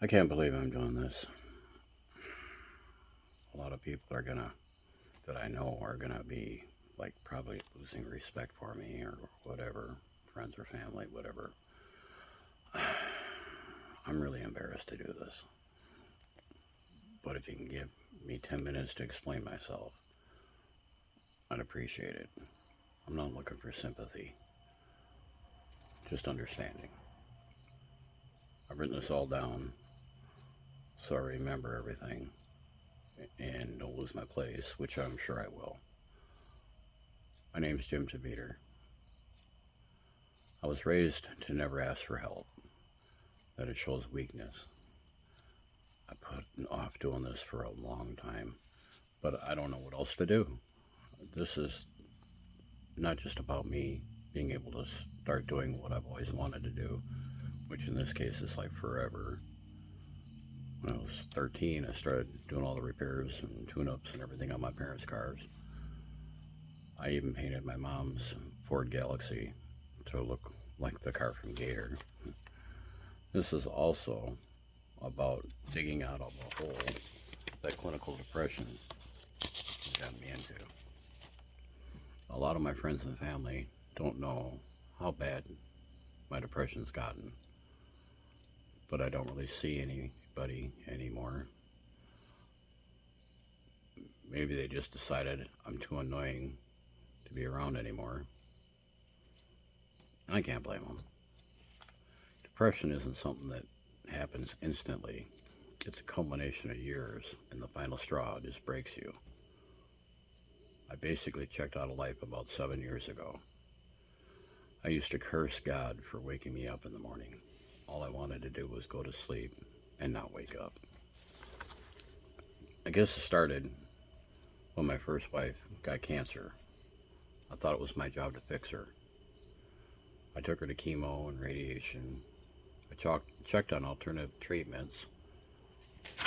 I can't believe I'm doing this. A lot of people that I know are gonna be like probably losing respect for me or whatever, friends or family, whatever. I'm really embarrassed to do this. But if you can give me 10 minutes to explain myself, I'd appreciate it. I'm not looking for sympathy, just understanding. I've written this all down so I remember everything and don't lose my place, which I'm sure I will. My name's Jim Taviter. I was raised to never ask for help, that it shows weakness. I put off doing this for a long time, but I don't know what else to do. This is not just about me being able to start doing what I've always wanted to do, which in this case is like forever. When I was 13, I started doing all the repairs and tune-ups and everything on my parents' cars. I even painted my mom's Ford Galaxy to look like the car from Gator. This is also about digging out of a hole that clinical depression got me into. A lot of my friends and family don't know how bad my depression's gotten, but I don't really see anybody anymore. Maybe they just decided I'm too annoying to be around anymore. I can't blame them. Depression isn't something that happens instantly. It's a culmination of years, and the final straw just breaks you. I basically checked out of life about 7 years ago. I used to curse God for waking me up in the morning. All I wanted to do was go to sleep and not wake up. I guess it started when my first wife got cancer. I thought it was my job to fix her. I took her to chemo and radiation. I checked on alternative treatments,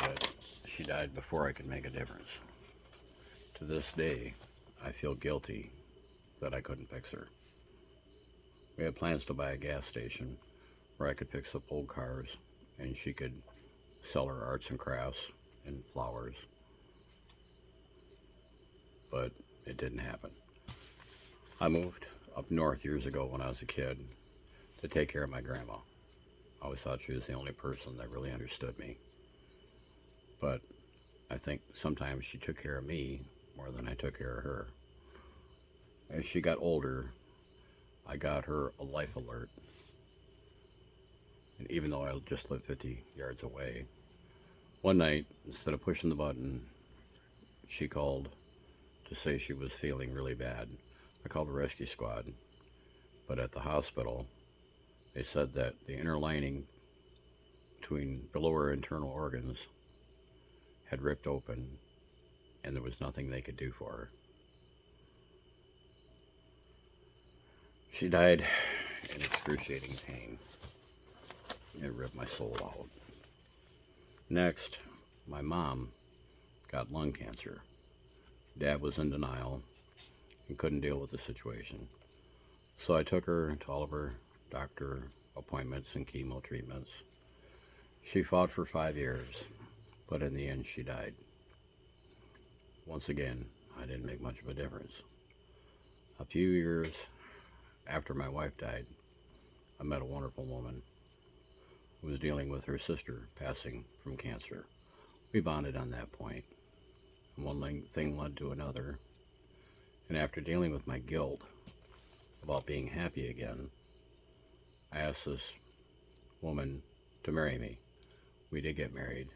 but she died before I could make a difference. To this day, I feel guilty that I couldn't fix her. We had plans to buy a gas station where I could fix up old cars and she could sell her arts and crafts and flowers. But it didn't happen. I moved up north years ago when I was a kid to take care of my grandma. I always thought she was the only person that really understood me. But I think sometimes she took care of me more than I took care of her. As she got older, I got her a life alert. And even though I just lived 50 yards away, one night, instead of pushing the button, she called to say she was feeling really bad. I called the rescue squad, but at the hospital, they said that the inner lining between below her internal organs had ripped open and there was nothing they could do for her. She died in excruciating pain. It ripped my soul out. Next, my mom got lung cancer. Dad was in denial and couldn't deal with the situation. So I took her to all of her doctor appointments and chemo treatments. She fought for 5 years, but in the end she died. Once again, I didn't make much of a difference. A few years after my wife died, I met a wonderful woman who was dealing with her sister passing from cancer. We bonded on that point. And one thing led to another. And after dealing with my guilt about being happy again, I asked this woman to marry me. We did get married.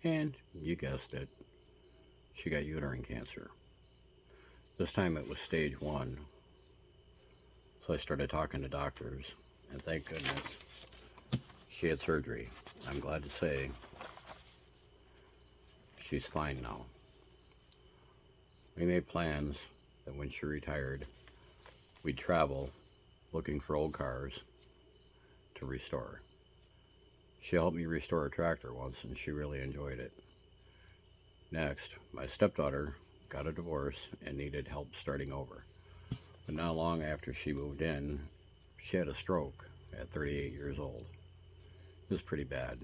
And you guessed it, she got uterine cancer. This time it was stage 1. So I started talking to doctors, and thank goodness she had surgery. I'm glad to say she's fine now. We made plans that when she retired, we'd travel looking for old cars to restore. She helped me restore a tractor once, and she really enjoyed it. Next, my stepdaughter got a divorce and needed help starting over. But not long after she moved in, she had a stroke at 38 years old. It was pretty bad.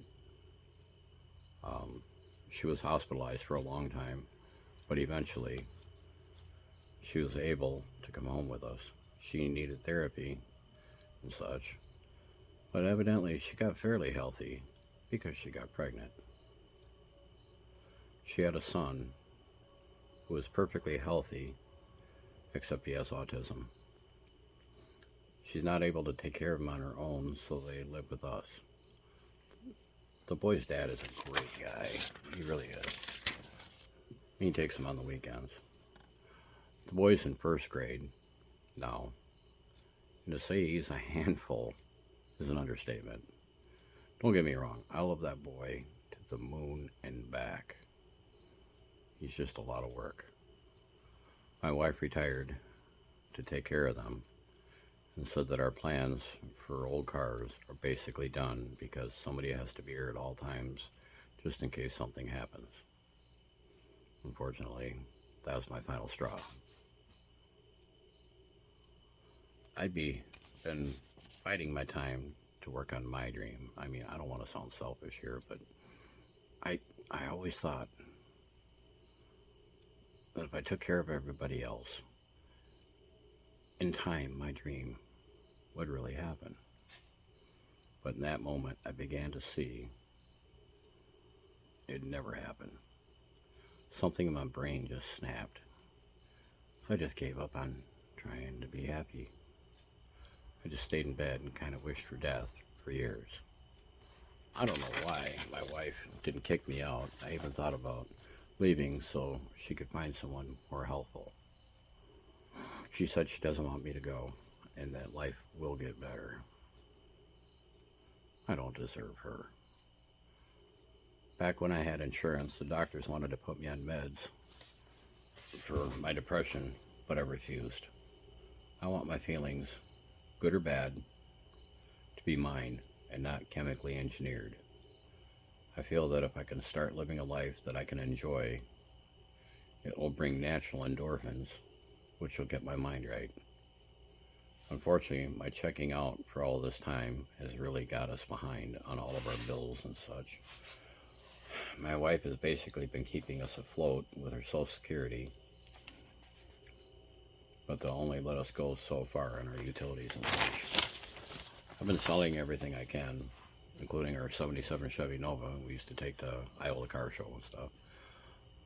She was hospitalized for a long time, but eventually she was able to come home with us. She needed therapy and such, but evidently she got fairly healthy because she got pregnant. She had a son who was perfectly healthy, except he has autism. She's not able to take care of him on her own, so they live with us. The boy's dad is a great guy. He really is. He takes him on the weekends. The boy's in first grade now, and to say he's a handful is an understatement. Don't get me wrong, I love that boy to the moon and back. He's just a lot of work. My wife retired to take care of them and said that our plans for old cars are basically done because somebody has to be here at all times just in case something happens. Unfortunately, that was my final straw. I'd been fighting my time to work on my dream. I mean, I don't want to sound selfish here, but I always thought that if I took care of everybody else, in time, my dream would really happen. But in that moment, I began to see it never happened. Something in my brain just snapped. So I just gave up on trying to be happy. I just stayed in bed and kind of wished for death for years. I don't know why my wife didn't kick me out. I even thought about leaving so she could find someone more helpful. She said she doesn't want me to go and that life will get better. I don't deserve her. Back when I had insurance, the doctors wanted to put me on meds for my depression, but I refused. I want my feelings, good or bad, to be mine and not chemically engineered. I feel that if I can start living a life that I can enjoy, it will bring natural endorphins, which will get my mind right. Unfortunately, my checking out for all this time has really got us behind on all of our bills and such. My wife has basically been keeping us afloat with her Social Security, but they'll only let us go so far on our utilities and such. I've been selling everything I can, including our 77 Chevy Nova we used to take to Iowa Car Show and stuff,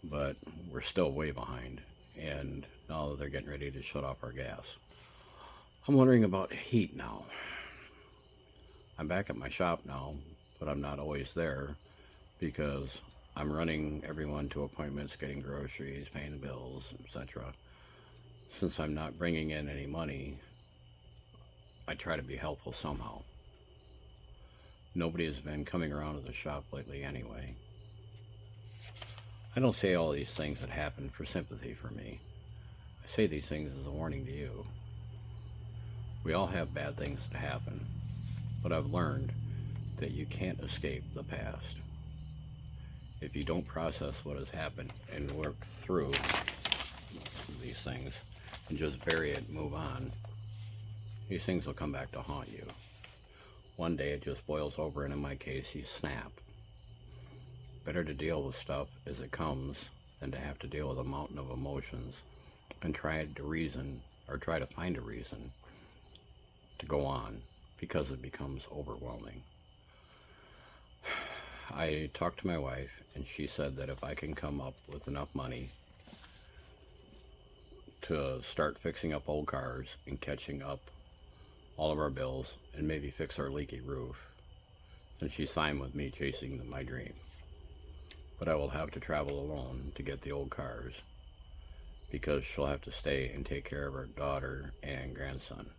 but we're still way behind, and now they're getting ready to shut off our gas. I'm wondering about heat now. I'm back at my shop now, but I'm not always there because I'm running everyone to appointments, getting groceries, paying the bills, etc. Since I'm not bringing in any money, I try to be helpful somehow. Nobody has been coming around to the shop lately anyway. I don't say all these things that happen for sympathy for me. I say these things as a warning to you. We all have bad things that happen, but I've learned that you can't escape the past. If you don't process what has happened and work through these things and just bury it and move on, these things will come back to haunt you. One day it just boils over, and in my case, you snap. Better to deal with stuff as it comes than to have to deal with a mountain of emotions and try to find a reason to go on because it becomes overwhelming. I talked to my wife, and she said that if I can come up with enough money to start fixing up old cars and catching up all of our bills and maybe fix our leaky roof, then she's fine with me chasing my dream. But I will have to travel alone to get the old cars because she'll have to stay and take care of her daughter and grandson.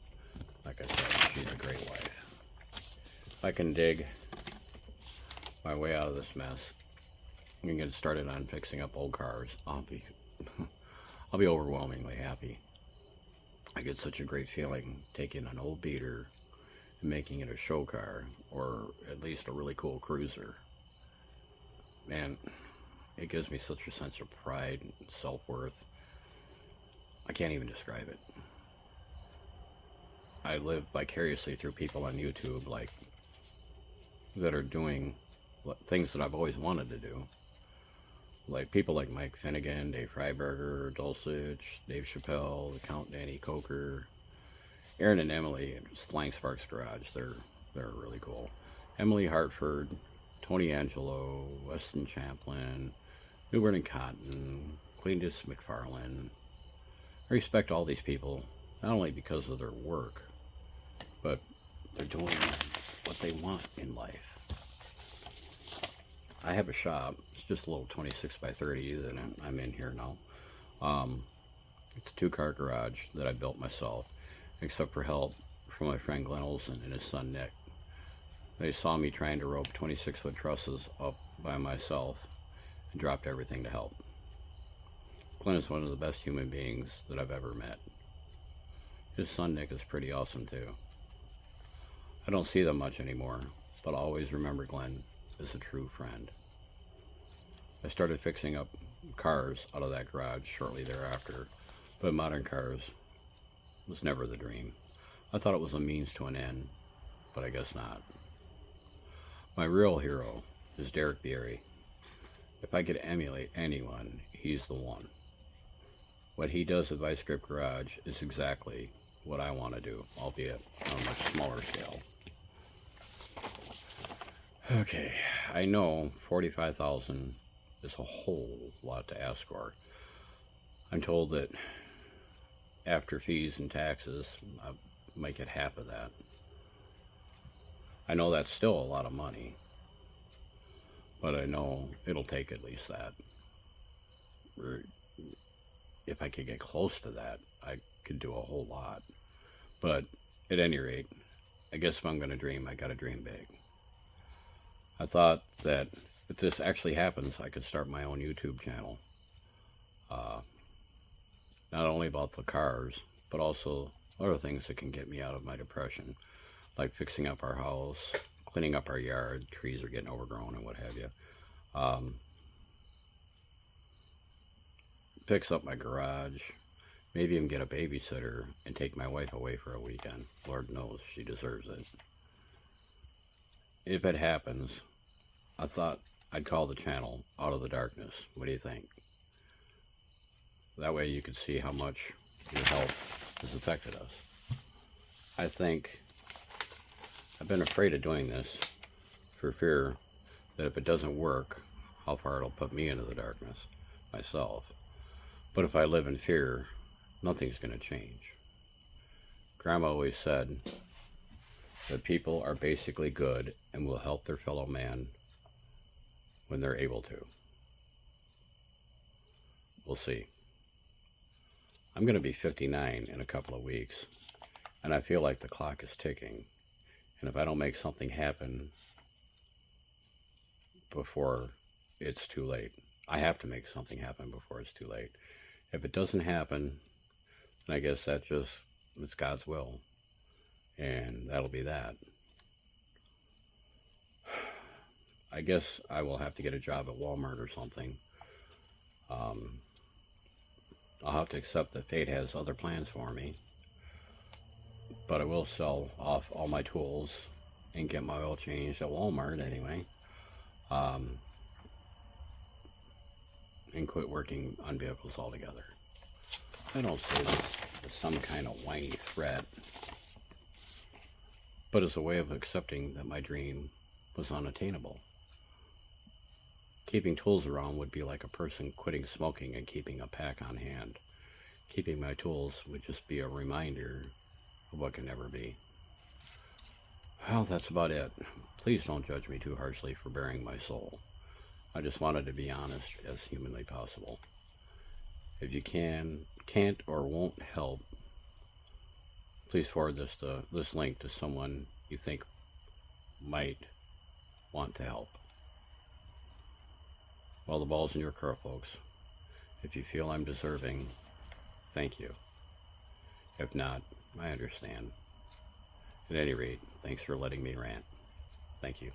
Like I said, she's a great wife. If I can dig my way out of this mess and get started on fixing up old cars, I'll be overwhelmingly happy. I get such a great feeling taking an old beater and making it a show car, or at least a really cool cruiser. Man, it gives me such a sense of pride and self-worth. I can't even describe it. I live vicariously through people on YouTube that are doing things that I've always wanted to do. Like people like Mike Finnegan, Dave Freiberger, Dulcich, Dave Chappelle, the Count Danny Coker, Aaron and Emily at Flying Sparks Garage. They're really cool. Emily Hartford, Tony Angelo, Weston Champlin, Newbern and Cotton, Cletus McFarlane. I respect all these people, not only because of their work, but they're doing what they want in life. I have a shop. It's just a little 26 by 30 that I'm in here now. It's a 2-car garage that I built myself, except for help from my friend Glenn Olson and his son Nick. They saw me trying to rope 26-foot trusses up by myself and dropped everything to help. Glenn is one of the best human beings that I've ever met. His son Nick is pretty awesome too. I don't see them much anymore, but I'll always remember Glenn as a true friend. I started fixing up cars out of that garage shortly thereafter, but modern cars was never the dream. I thought it was a means to an end, but I guess not. My real hero is Derek Bierry. If I could emulate anyone, he's the one. What he does at Vice Grip Garage is exactly what I want to do, albeit on a much smaller scale. Okay, I know $45,000 is a whole lot to ask for. I'm told that after fees and taxes, I might get half of that. I know that's still a lot of money, but I know it'll take at least that. Or if I could get close to that, I could do a whole lot. But at any rate, I guess if I'm going to dream, I got to dream big. I thought that if this actually happens, I could start my own YouTube channel. Not only about the cars, but also other things that can get me out of my depression, like fixing up our house, cleaning up our yard, trees are getting overgrown and what have you. Fix up my garage, maybe even get a babysitter and take my wife away for a weekend. Lord knows she deserves it. If it happens, I thought I'd call the channel Out of the Darkness. What do you think? That way you can see how much your help has affected us. I think I've been afraid of doing this for fear that if it doesn't work, how far it'll put me into the darkness myself. But if I live in fear, nothing's going to change. Grandma always said that people are basically good and will help their fellow man when they're able to. We'll see. I'm going to be 59 in a couple of weeks, and I feel like the clock is ticking. And if I don't make something happen before it's too late, I have to make something happen before it's too late. If it doesn't happen, then I guess it's God's will, and that'll be that. I guess I will have to get a job at Walmart or something. I'll have to accept that fate has other plans for me, but I will sell off all my tools and get my oil changed at Walmart anyway, and quit working on vehicles altogether. I don't say this as some kind of whiny threat, but as a way of accepting that my dream was unattainable. Keeping tools around would be like a person quitting smoking and keeping a pack on hand. Keeping my tools would just be a reminder of what can never be. Well, that's about it. Please don't judge me too harshly for bearing my soul. I just wanted to be honest as humanly possible. If you can't or won't help, please forward this link to someone you think might want to help. Well, the ball's in your court, folks. If you feel I'm deserving, thank you. If not, I understand. At any rate, thanks for letting me rant. Thank you.